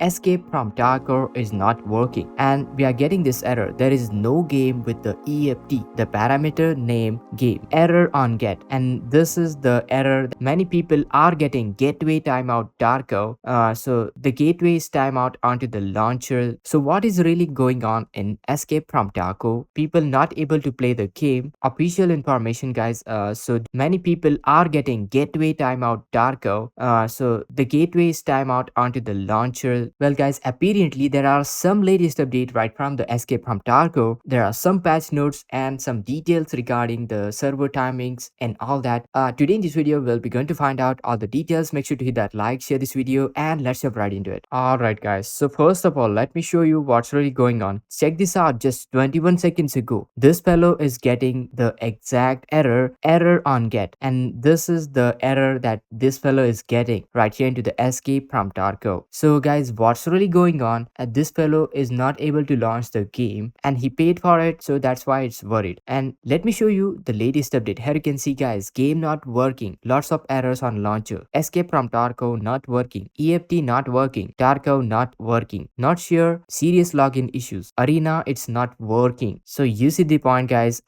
Escape from Tarkov is not working and we are getting this error. There is no game with the EFT, the parameter name game. Error on get. And this is the error that many people are getting. Gateway timeout Tarkov. So the gateway is timeout onto the launcher. So what is really going on in Escape from Tarkov? People not able to play the game. Official information, guys. So many people are getting gateway timeout Tarkov. So the gateway is timeout onto the launcher. Well, guys, apparently there are some latest update right from the Escape from Tarkov. There are some patch notes and some details regarding the server timings and all that. Today in this video, we'll be going to find out all the details. Make sure to hit that like, share this video, and let's jump right into it. Alright, guys. So first of all, let me show you what's really going on. Check this out. Just 21 seconds ago, this fellow is getting the exact error on get, and this is the error that this fellow is getting right here into the Escape from Tarkov. So guys, what's really going on? This fellow is not able to launch the game and he paid for it, so that's why it's worried. And let me show you the latest update. Here you can see, guys, game not working, lots of errors on launcher. Escape from Tarkov not working, EFT not working, Tarkov not working, not sure, serious login issues, arena it's not working. So you see the point, guys.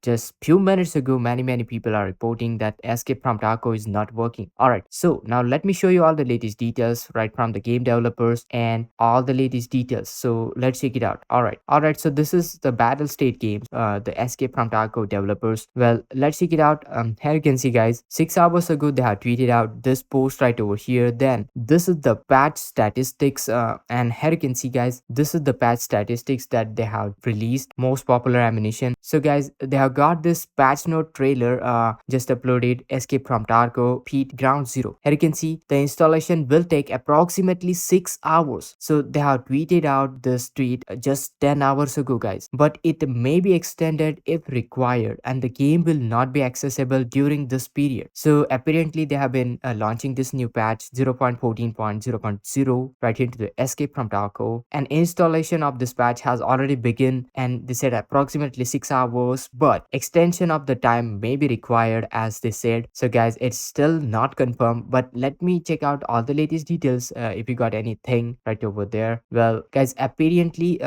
Just few minutes ago, many people are reporting that Escape from Tarkov is not working. Alright, so now let me show you all the latest details right from the game developers and all the latest details. So let's check it out. Alright, so this is the battle state games, the Escape from Tarkov developers. Well, let's check it out. Here you can see, guys, 6 hours ago they have tweeted out this post right over here. Then this is the patch statistics, and here you can see, guys, this is the patch statistics that they have released. Most popular ammunition. So guys, they have got this patch note trailer just uploaded. Escape from Tarkov Pete Ground Zero. Here you can see the installation will take approximately 6 hours. So they have tweeted out this tweet just 10 hours ago, guys, but it may be extended if required and the game will not be accessible during this period. So apparently they have been launching this new patch 0.14.0.0 right into the Escape from Tarkov, and installation of this patch has already begun, and they said approximately 6 hours, but extension of the time may be required as they said. So guys, it's still not confirmed, but let me check out all the latest details if you got anything right over there. Well, guys, apparently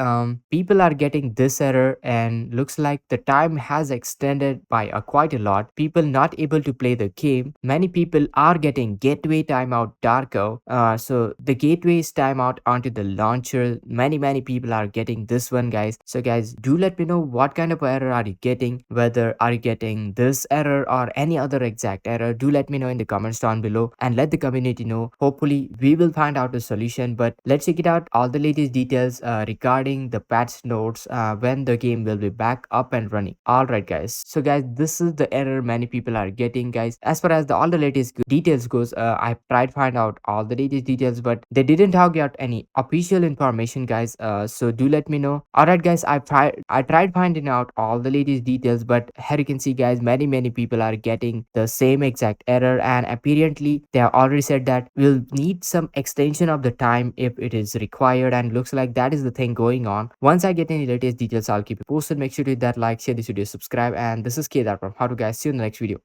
people are getting this error and looks like the time has extended by quite a lot. People not able to play the game. Many people are getting gateway timeout Tarkov. So the gateway is timeout onto the launcher. Many people are getting this one, guys. So guys, do let me know what kind of error are you getting, whether are you getting this error or any other exact error. Do let me know in the comments down below and let the community know. Hopefully we will find out a solution, but let's check it out all the latest details regarding the patch notes when the game will be back up and running. Alright, guys, so guys, this is the error many people are getting, guys. As far as all the latest details goes, I tried to find out all the latest details, but they didn't have got any official information, guys. So do let me know. Alright, guys, I tried finding out all the latest details, but here you can see, guys, many people are getting the same exact error, and apparently they have already said that we'll need some extension of the time if it is required, and looks like that is the thing going on. Once I get any latest details, I'll keep you posted. Make sure to hit that like, share this video, subscribe, and this is Kedar from How to Guys. See you in the next video.